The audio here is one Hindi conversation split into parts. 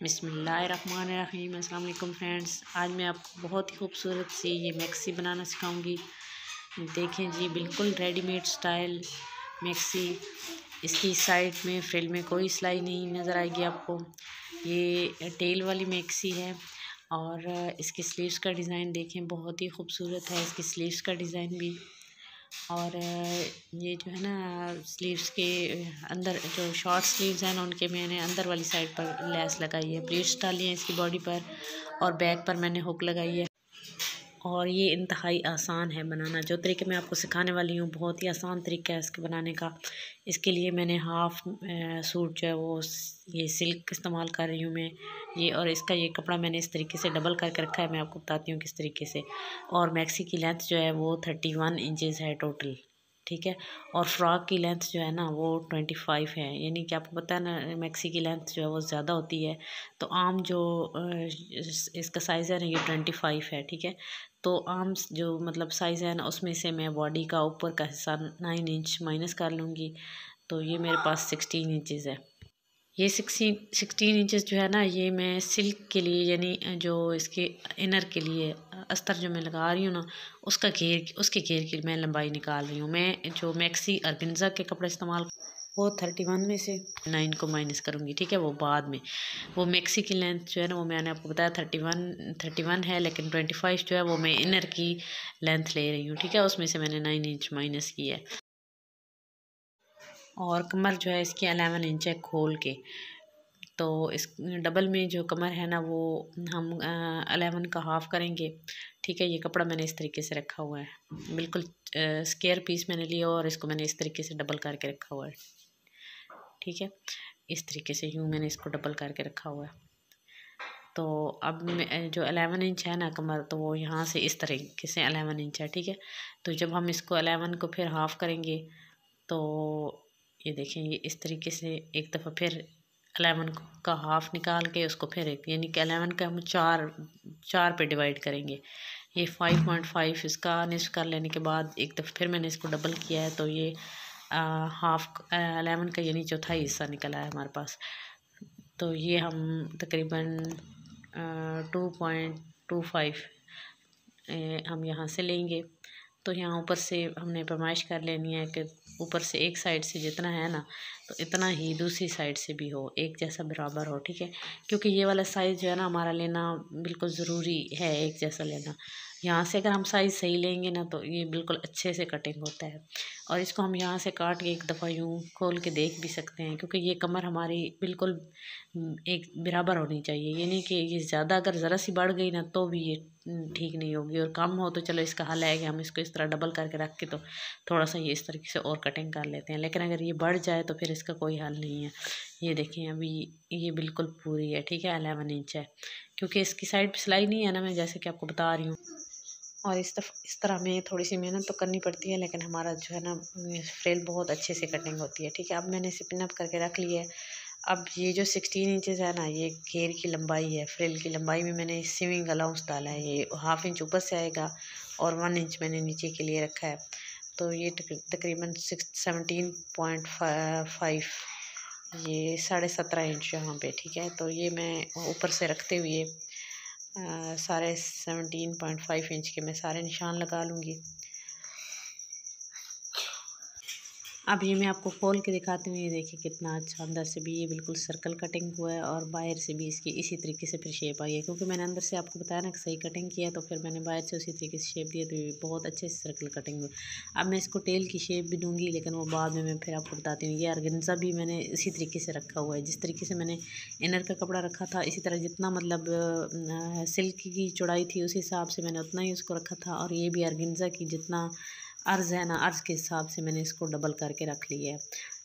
बिस्मिल्लाहिर्रहमानिर्रहीम। अस्सलाम वालेकुम फ्रेंड्स, आज मैं आपको बहुत ही खूबसूरत सी ये मैक्सी बनाना सिखाऊंगी। देखें जी, बिल्कुल रेडीमेड स्टाइल मैक्सी। इसकी साइड में फ्रिल में कोई सिलाई नहीं नज़र आएगी आपको। ये टेल वाली मैक्सी है और इसकी स्लीव्स का डिज़ाइन देखें, बहुत ही खूबसूरत है इसकी स्लीव्स का डिज़ाइन भी। और ये जो है ना, स्लीव्स के अंदर जो शॉर्ट स्लीव्स हैं ना, उनके मैंने अंदर वाली साइड पर लेस लगाई है, प्लीट्स डाली है इसकी बॉडी पर और बैक पर मैंने हुक लगाई है। और ये इंतहाई आसान है बनाना। जो तरीके मैं आपको सिखाने वाली हूँ बहुत ही आसान तरीका है इसके बनाने का। इसके लिए मैंने हाफ़ सूट जो है वो ये सिल्क इस्तेमाल कर रही हूँ मैं ये, और इसका ये कपड़ा मैंने इस तरीके से डबल करके रखा है। मैं आपको बताती हूँ किस तरीके से। और मैक्सी की लेंथ जो है वो 31 इंचज़ है टोटल, ठीक है। और फ्रॉक की लेंथ जो है ना वो 25 है, यानी कि आपको पता है ना मैक्सी की लेंथ जो है वो ज़्यादा होती है। तो आम जो इसका साइज़ है ना ये 25 है, ठीक है। तो आम जो मतलब साइज़ है ना उसमें से मैं बॉडी का ऊपर का हिस्सा 9 इंच माइनस कर लूँगी। तो ये मेरे पास 16 इंचज़ है। ये 16 इंचज़ जो है ना, ये मैं सिल्क के लिए यानी जो इसके इनर के लिए अस्तर जो मैं लगा रही हूँ ना, उसके घेर की मैं लंबाई निकाल रही हूँ। मैं जो मैक्सी ऑर्गेन्जा के कपड़े इस्तेमाल वो 31 में से 9 को माइनस करूँगी, ठीक है। वो बाद में वो मैक्सी की लेंथ जो है ना वो मैंने आपको बताया 31 है, लेकिन 25 जो है वो मैं इनर की लेंथ ले रही हूँ, ठीक है। उसमें से मैंने 9 इंच माइनस की है। और कमर जो है इसकी 11 इंच है खोल के। तो इस डबल में जो कमर है ना वो हम 11 का हाफ़ करेंगे, ठीक है। ये कपड़ा मैंने इस तरीके से रखा हुआ है, बिल्कुल स्क्वायर पीस मैंने लिया और इसको मैंने इस तरीके से डबल करके रखा हुआ है, ठीक है। इस तरीके से यूँ मैंने इसको डबल करके रखा हुआ है। तो अब जो 11 इंच है ना कमर, तो वो यहाँ से इस तरीके से 11 इंच है, ठीक है। तो जब हम इसको 11 को फिर हाफ़ करेंगे तो ये देखें, ये इस तरीके से एक दफ़ा फिर 11 का हाफ़ निकाल के उसको फिर एक, यानी कि 11 का हम चार पे डिवाइड करेंगे। ये 5.5 इसका निश्चित कर लेने के बाद एक दफ़ा फिर मैंने इसको डबल किया है। तो ये हाफ़ 11 का यानी चौथाई हिस्सा निकला है हमारे पास। तो ये हम तकरीबन 2.25 हम यहाँ से लेंगे। तो यहाँ ऊपर से हमने पैमाइश कर लेनी है कि ऊपर से एक साइड से जितना है ना तो इतना ही दूसरी साइड से भी हो, एक जैसा बराबर हो, ठीक है। क्योंकि ये वाला साइज़ जो है ना हमारा लेना बिल्कुल ज़रूरी है, एक जैसा लेना। यहाँ से अगर हम साइज़ सही लेंगे ना तो ये बिल्कुल अच्छे से कटिंग होता है। और इसको हम यहाँ से काट के एक दफ़ा यूँ खोल के देख भी सकते हैं, क्योंकि ये कमर हमारी बिल्कुल एक बराबर होनी चाहिए। ये नहीं कि ये ज़्यादा अगर ज़रा सी बढ़ गई ना तो भी ये ठीक नहीं होगी, और कम हो तो चलो इसका हल है कि हम इसको इस तरह डबल करके रख के तो थोड़ा सा ये इस तरीके से और कटिंग कर लेते हैं। लेकिन अगर ये बढ़ जाए तो फिर इसका कोई हल नहीं है। ये देखें अभी ये बिल्कुल पूरी है, ठीक है, 11 इंच है। क्योंकि इसकी साइड पर सिलाई नहीं है ना, मैं जैसे कि आपको बता रही हूँ। और इस तरह में थोड़ी सी मेहनत तो करनी पड़ती है, लेकिन हमारा जो है ना फ्रिल बहुत अच्छे से कटिंग होती है, ठीक है। अब मैंने इसे पिन अप करके रख लिया है। अब ये जो 16 इंचज़ है ना, ये घेर की लंबाई है। फ्रिल की लंबाई में मैंने सीविंग अलाउंस डाला है, ये हाफ़ इंच ऊपर से आएगा और 1 इंच मैंने नीचे के लिए रखा है। तो ये तकरीबन 17.5 ये 17.5 इंच यहाँ पे, ठीक है। तो ये मैं ऊपर से रखते हुए सारे 17.5 इंच के मैं सारे निशान लगा लूँगी। अब ये मैं आपको खोल के दिखाती हूँ। ये देखिए कितना अच्छा, अंदर से भी ये बिल्कुल सर्कल कटिंग हुआ है और बाहर से भी इसकी इसी तरीके से फिर शेप आई है। क्योंकि मैंने अंदर से आपको बताया ना कि सही कटिंग किया, तो फिर मैंने बाहर से उसी तरीके से शेप दिया, तो ये बहुत अच्छे से सर्कल कटिंग हुई। अब मैं इसको टेल की शेप भी दूँगी, लेकिन वो बाद में मैं फिर आपको बताती हूँ। ये ऑर्गेन्जा भी मैंने इसी तरीके से रखा हुआ है, जिस तरीके से मैंने इनर का कपड़ा रखा था, इसी तरह जितना मतलब सिल्क की चौड़ाई थी उस हिसाब से मैंने उतना ही उसको रखा था। और ये भी ऑर्गेन्जा की जितना अर्ज़ है ना, अर्ज़ के हिसाब से मैंने इसको डबल करके रख लिया है।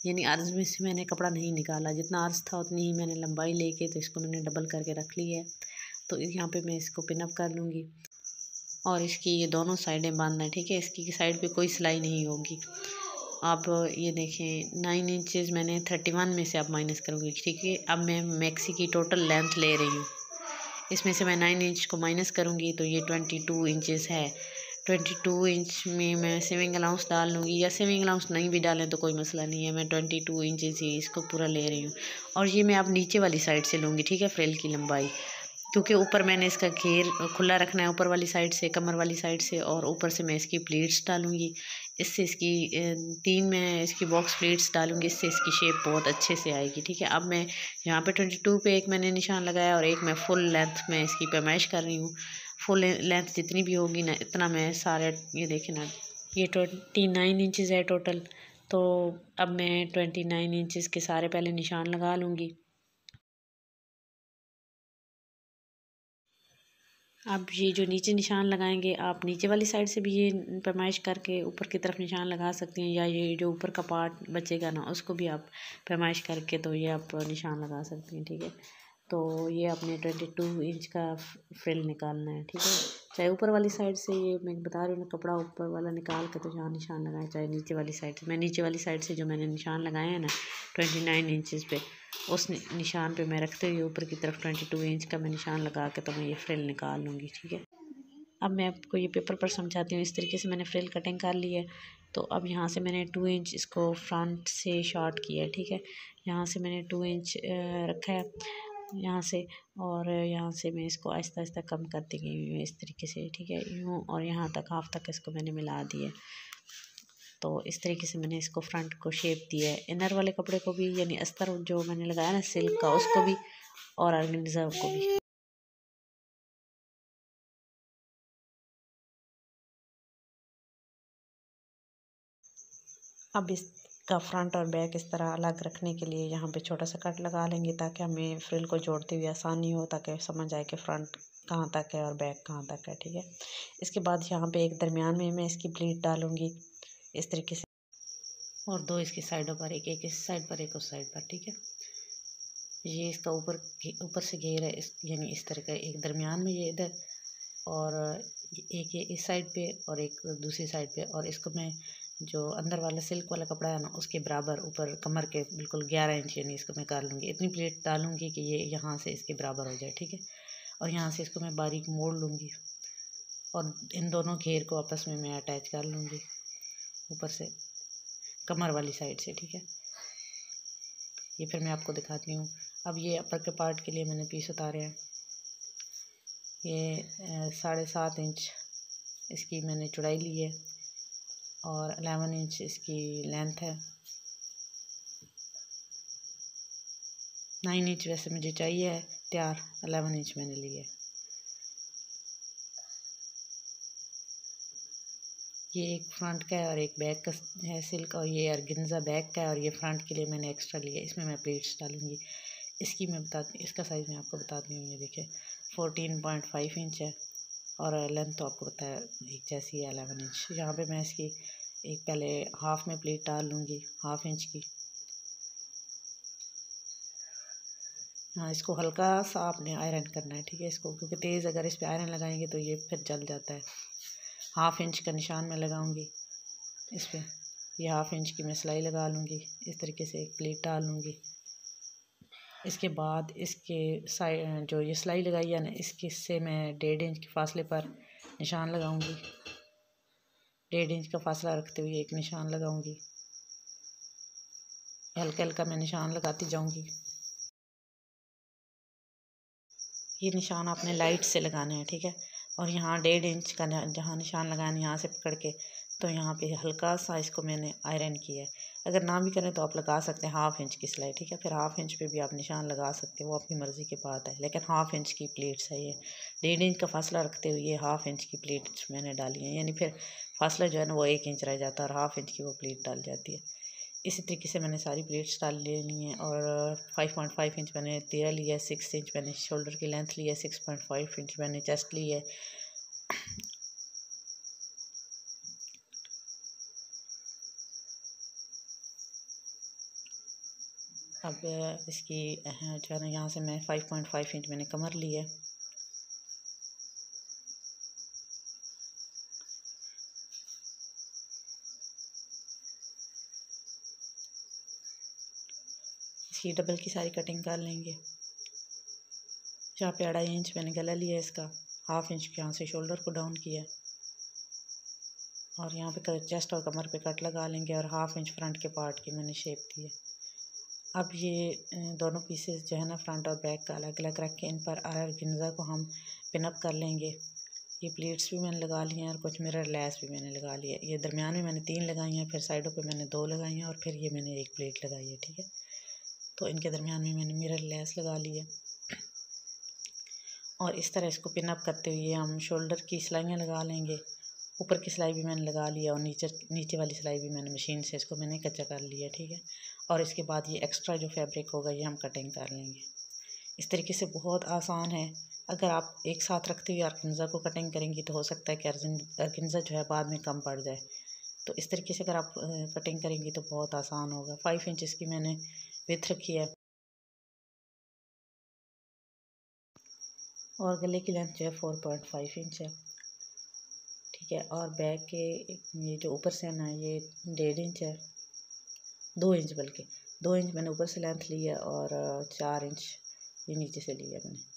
यानी अर्ज़ में से मैंने कपड़ा नहीं निकाला, जितना अर्ज़ था उतनी ही मैंने लंबाई लेके तो इसको मैंने डबल करके रख लिया है। तो यहाँ पे मैं इसको पिन अप कर लूँगी और इसकी ये दोनों साइडें बांधना है, ठीक है। इसकी साइड पे कोई सिलाई नहीं होगी। अब ये देखें 9 इंचज़ मैंने 31 में से अब माइनस करूँगी, ठीक है। अब मैं मैक्सी की टोटल लेंथ ले रही हूँ, इसमें से मैं 9 इंच को माइनस करूँगी तो ये 22 इंचज़ है। 22 इंच में मैं सेविंग अलाउंस डाल लूँगी, या सेविंग अलाउंस नहीं भी डालें तो कोई मसला नहीं है। मैं 22 इंचेस ही इसको पूरा ले रही हूँ। और ये मैं अब नीचे वाली साइड से लूँगी, ठीक है, फ्रिल की लंबाई, क्योंकि ऊपर मैंने इसका घेर खुला रखना है ऊपर वाली साइड से, कमर वाली साइड से, और ऊपर से मैं इसकी प्लीट्स डालूँगी। इससे इसकी 3 मैं इसकी बॉक्स प्लीट्स डालूँगी, इससे इसकी शेप बहुत अच्छे से आएगी, ठीक है। अब मैं यहाँ पे 22 पे एक मैंने निशान लगाया और एक मैं फुल लेंथ में इसकी पैमाइश कर रही हूँ। फुल लेंथ जितनी भी होगी ना, इतना मैं सारे, ये देखें ना, ये 29 इंचज़ है टोटल। तो अब मैं 29 इंचज़ के सारे पहले निशान लगा लूँगी। अब ये जो नीचे निशान लगाएंगे, आप नीचे वाली साइड से भी ये पैमाइश करके ऊपर की तरफ निशान लगा सकती हैं, या ये जो ऊपर का पार्ट बचेगा ना, उसको भी आप पैमाइश करके तो ये आप निशान लगा सकती हैं, ठीक है। तो ये आपने 22 इंच का फ्रिल निकालना है, ठीक है। चाहे ऊपर वाली साइड से, ये मैं बता रही हूँ, कपड़ा ऊपर वाला निकाल के तो यहाँ निशान लगाएं, चाहे नीचे वाली साइड से। मैं नीचे वाली साइड से जो मैंने निशान लगाए हैं ना 29 इंचज़ पे, उस निशान पे मैं रखते हुए ऊपर की तरफ 22 इंच का मैं निशान लगा के तो मैं ये फ्रिल निकाल लूँगी, ठीक है। अब मैं आपको ये पेपर पर समझाती हूँ। इस तरीके से मैंने फ्रिल कटिंग कर ली है। तो अब यहाँ से मैंने 2 इंच इसको फ्रंट से शॉर्ट किया है, ठीक है। यहाँ से मैंने 2 इंच रखा है यहाँ से, और यहाँ से मैं इसको आहिस्ता आहिस्ता कम करती गई हूँ इस तरीके से, ठीक है, यूँ, और यहाँ तक हाफ तक इसको मैंने मिला दिया। तो इस तरीके से मैंने इसको फ्रंट को शेप दिया है। इनर वाले कपड़े को भी, यानी अस्तर जो मैंने लगाया ना सिल्क का, उसको भी, और ऑर्गेन्जा को भी। अब इसका फ्रंट और बैक इस तरह अलग रखने के लिए यहाँ पे छोटा सा कट लगा लेंगे, ताकि हमें फ्रिल को जोड़ते हुए आसानी हो, ताकि समझ आए कि फ्रंट कहाँ तक है और बैक कहाँ तक है, ठीक है। इसके बाद यहाँ पे एक दरमियान में मैं इसकी प्लीट डालूँगी इस तरीके से, और 2 इसकी साइडों पर, एक एक इस साइड पर, एक उस साइड पर, ठीक है। ये इसका ऊपर से घेर है, इस यानी इस तरह का, एक दरमियान में ये इधर, और एक ये इस साइड पे और एक दूसरी साइड पे, और इसको मैं जो अंदर वाला सिल्क वाला कपड़ा है ना, उसके बराबर ऊपर कमर के बिल्कुल 11 इंच, यानी इसको मैं कर लूँगी, इतनी प्लेट डालूँगी कि ये यहाँ से इसके बराबर हो जाए, ठीक है। और यहाँ से इसको मैं बारीक मोड़ लूँगी, और इन दोनों घेर को आपस में मैं अटैच कर लूँगी ऊपर से कमर वाली साइड से, ठीक है। ये फिर मैं आपको दिखाती हूँ। अब ये अपर के पार्ट के लिए मैंने पीस उतारे हैं। ये 7.5 इंच इसकी मैंने चौड़ाई ली है, और 11 इंच इसकी लेंथ है। 9 इंच वैसे मुझे चाहिए है तैयार, 11 इंच मैंने ली है। ये एक फ्रंट का है और एक बैक का है सिल्क, और ये ऑर्गेन्जा बैक का है, और ये फ्रंट के लिए मैंने एक्स्ट्रा लिया है। इसमें मैं प्लेट्स डालूँगी। इसकी मैं बताती हूँ, इसका साइज़ मैं आपको बताती हूँ। ये देखिए 14.5 इंच है, और लेंथ तो आपको पता है एक जैसी है 11 इंच। यहाँ पे मैं इसकी एक पहले हाफ में प्लेट डाल लूँगी, 1/2 इंच की। हाँ, इसको हल्का सा आपने आयरन करना है, ठीक है इसको, क्योंकि तेज़ अगर इस पर आयरन लगाएंगे तो ये फिर जल जाता है। 1/2 इंच का निशान मैं लगाऊंगी इस पर। ये 1/2 इंच की मैं सिलाई लगा लूँगी, इस तरीके से एक प्लेट डाल लूँगी। इसके बाद इसके साइड जो ये सिलाई लगाई है ना, इसके से मैं 1.5 इंच के फासले पर निशान लगाऊंगी। 1.5 इंच का फासला रखते हुए एक निशान लगाऊंगी। हल्का हल्का मैं निशान लगाती जाऊंगी। ये निशान आपने लाइट से लगाना है, ठीक है। और यहाँ 1.5 इंच का जहाँ निशान लगाना है, यहाँ से पकड़ के, तो यहाँ पे हल्का सा इसको मैंने आयरन किया है। अगर ना भी करें तो आप लगा सकते हैं 1/2 इंच की सिलाई, ठीक है। फिर 1/2 इंच पे भी आप निशान लगा सकते हैं, वो अपनी मर्ज़ी की बात है। लेकिन 1/2 इंच की प्लेट्स है ये। 1.5 इंच का फासला रखते हुए ये 1/2 इंच की प्लेट्स मैंने डाली हैं, यानी फिर फासला जो है ना वो 1 इंच रह जाता है, और 1/2 इंच की वो प्लेट डाल जाती है। इसी तरीके से मैंने सारी प्लेट्स डाल लेनी है। और 5.5 इंच मैंने तिरा लिया है, 6 इंच मैंने शोल्डर की लेंथ ली है, 6.5 इंच मैंने चेस्ट ली है। अब इसकी जो है ना, यहाँ से मैं 5.5 इंच मैंने कमर ली है। इसकी डबल की सारी कटिंग कर लेंगे। यहाँ पे 2.5 इंच मैंने गला लिया है इसका, 1/2 इंच के यहाँ से शोल्डर को डाउन किया है। और यहाँ पे चेस्ट और कमर पे कट लगा लेंगे और 1/2 इंच फ्रंट के पार्ट की मैंने शेप दी है। अब ये दोनों पीसेस जो है ना फ्रंट और बैक का अलग अलग रख के इन पर ऑर्गेन्जा को हम पिनअप कर लेंगे। ये प्लीट्स भी मैंने लगा लिए हैं और कुछ मिरर लेस भी मैंने लगा ली है। ये दरमियान में मैंने 3 लगाई हैं, फिर साइडों पे मैंने 2 लगाई हैं और फिर ये मैंने एक प्लेट लगाई है। ठीक है, तो इनके दरमियान में मैंने मिरर लेस लगा ली है और इस तरह इसको पिनअप करते हुए हम शोल्डर की सिलाइयाँ लगा लेंगे। ऊपर की सिलाई भी मैंने लगा ली है और नीचे वाली सिलाई भी मैंने मशीन से इसको मैंने कच्चा कर लिया। ठीक है, और इसके बाद ये एक्स्ट्रा जो फैब्रिक होगा ये हम कटिंग कर लेंगे। इस तरीके से बहुत आसान है। अगर आप एक साथ रखते हुए ऑर्गेन्जा को कटिंग करेंगी तो हो सकता है कि ऑर्गेन्जा जो है बाद में कम पड़ जाए। तो इस तरीके से अगर आप कटिंग करेंगी तो बहुत आसान होगा। 5 इंच की मैंने विड्थ रखी है और गले की लेंथ जो है 4.5 इंच है। ठीक है, और बैक के ये जो ऊपर से है ना ये 1.5 इंच है, 2 इंच, बल्कि 2 इंच मैंने ऊपर से लेंथ ली है और 4 इंच ये नीचे से लिया मैंने।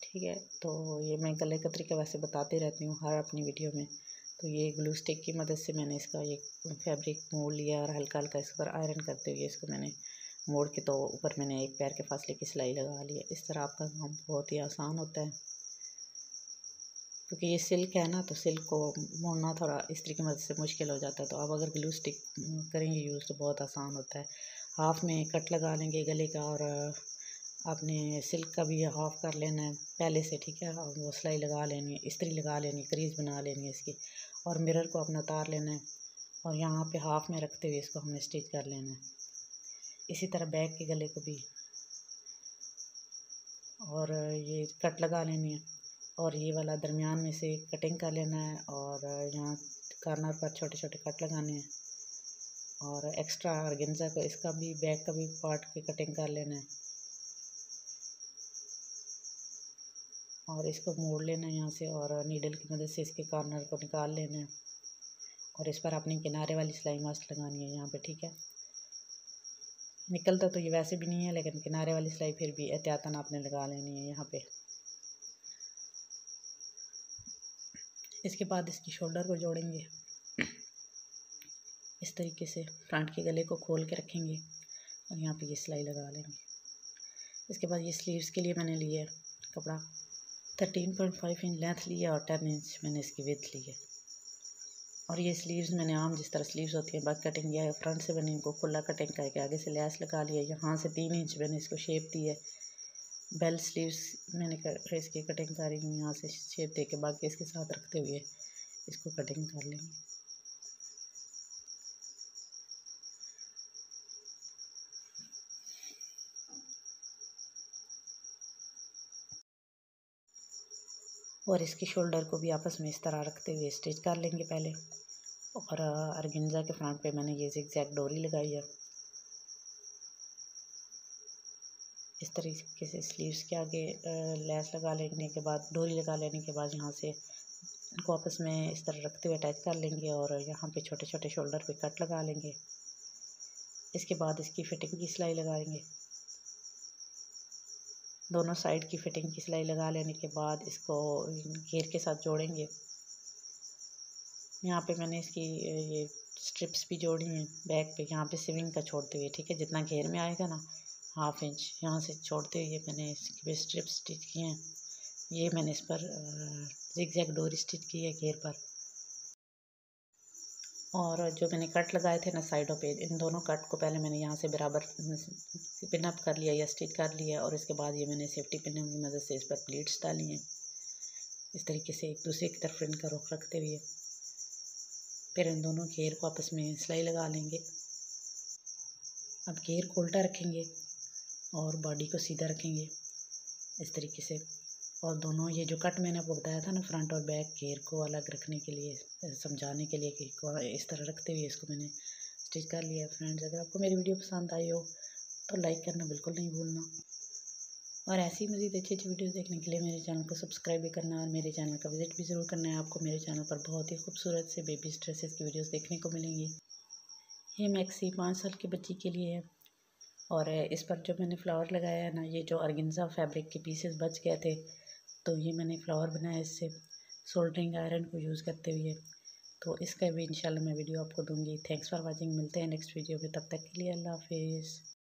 ठीक है, तो ये मैं गले का तरीका वैसे बताती रहती हूँ हर अपनी वीडियो में। तो ये ग्लू स्टिक की मदद से मैंने इसका ये फैब्रिक मोड़ लिया और हल्का हल्का इस पर आयरन करते हुए इसको मैंने मोड़ के तो ऊपर मैंने एक पैर के फासले की सिलाई लगा ली है। इस तरह आपका काम बहुत ही आसान होता है, क्योंकि ये सिल्क है ना, तो सिल्क को मोड़ना थोड़ा इस्त्री की मदद से मुश्किल हो जाता है। तो आप अगर ग्लू स्टिक करेंगे यूज़ तो बहुत आसान होता है। हाफ में कट लगा लेंगे गले का और आपने सिल्क का भी हाफ कर लेना है पहले से। ठीक है, और वो सिलाई लगा लेनी है, इस्त्री लगा लेनी है, क्रीज बना लेनी है इसकी, और मिरर को अपना उतार लेना है और यहाँ पे हाफ में रखते हुए इसको हमने स्टिच कर लेना है। इसी तरह बैक के गले को भी, और ये कट लगा लेनी है और ये वाला दरमियान में से कटिंग कर लेना है और यहाँ कॉर्नर पर छोटे छोटे कट लगाने हैं और एक्स्ट्रा ऑर्गेन्जा को इसका भी बैक का भी पार्ट की कटिंग कर लेना है और इसको मोड़ लेना है यहाँ से और नीडल की मदद से इसके कॉर्नर को निकाल लेना है और इस पर अपनी किनारे वाली सिलाई मस्त लगानी है यहाँ पे। ठीक है, निकलता तो ये वैसे भी नहीं है, लेकिन किनारे वाली सिलाई फिर भी एहतियातन आपने लगा लेनी है यहाँ पे। इसके बाद इसकी शोल्डर को जोड़ेंगे इस तरीके से, फ्रंट के गले को खोल के रखेंगे और यहाँ पे ये सिलाई लगा लेंगे। इसके बाद ये स्लीव्स के लिए मैंने लिया है कपड़ा 13.5 इंच लेंथ लिया और 10 इंच मैंने इसकी विड्थ ली है। और ये स्लीव्स मैंने आम जिस तरह स्लीव्स होती है बैक कटिंग या फ्रंट से बनी इनको खुला कटिंग करके आगे से लेस लगा लिया। यहाँ से 3 इंच मैंने इसको शेप दी है। बेल स्लीव्स मैंने इसकी कटिंग करी हूँ, यहाँ से शेप दे के बाकी इसके साथ रखते हुए इसको कटिंग कर लेंगे। और इसकी शोल्डर को भी आपस में इस तरह रखते हुए स्टिच कर लेंगे पहले। और ऑर्गेन्जा के फ्रंट पे मैंने ये ज़िगज़ैग डोरी लगाई है। इस तरीके से स्लीव्स के आगे लेस लगा लेने के बाद, डोरी लगा लेने के बाद यहाँ से इनको आपस में इस तरह रखते हुए अटैच कर लेंगे और यहाँ पे छोटे छोटे शोल्डर पे कट लगा लेंगे। इसके बाद इसकी फिटिंग की सिलाई लगाएंगे। दोनों साइड की फिटिंग की सिलाई लगा लेने के बाद इसको घेर के साथ जोड़ेंगे। यहाँ पे मैंने इसकी ये स्ट्रिप्स भी जोड़ी हैं बैक पे, यहाँ पे सिविंग का छोड़ते हुए। ठीक है, जितना घेर में आएगा ना 1/2 इंच यहाँ से छोड़ते हुए मैंने इसकी स्ट्रिप्स स्टिच किए हैं। ये मैंने इस पर ज़िगज़ैग डोरी स्टिच की है घेर पर। और जो मैंने कट लगाए थे ना साइडों पे, इन दोनों कट को पहले मैंने यहाँ से बराबर पिनअप कर लिया या स्टिच कर लिया और इसके बाद ये मैंने सेफ्टी पिन की मदद से इस पर प्लीट्स डाली हैं इस तरीके से एक दूसरे की तरफ इनका रुख रखते हुए। फिर इन दोनों घेर को आपस में सिलाई लगा लेंगे। अब घेर को उल्टा रखेंगे और बॉडी को सीधा रखेंगे इस तरीके से। और दोनों ये जो कट मैंने आपको बताया था ना फ्रंट और बैक घेर को अलग रखने के लिए, समझाने के लिए कि इस तरह रखते हुए इसको मैंने स्टिच कर लिया है। फ्रेंड्स, अगर आपको मेरी वीडियो पसंद आई हो तो लाइक करना बिल्कुल नहीं भूलना और ऐसी ही मज़ीद अच्छी अच्छी वीडियोस देखने के लिए मेरे चैनल को सब्सक्राइब भी करना और मेरे चैनल का विजिट भी ज़रूर करना है। आपको मेरे चैनल पर बहुत ही खूबसूरत से बेबी ड्रेसेस की वीडियोस देखने को मिलेंगी। ये मैक्सी 5 साल की बच्ची के लिए है और इस पर जो मैंने फ्लावर लगाया है ना, ये जो ऑर्गेन्जा फैब्रिक के पीसेस बच गए थे तो ये मैंने फ्लावर बनाया इससे सोल्डरिंग आयरन को यूज़ करते हुए। तो इसका भी इंशाल्लाह मैं वीडियो आपको दूंगी। Thanks for watching. मिलते हैं नेक्स्ट वीडियो में, तब तक के लिए अल्लाह हाफिज़।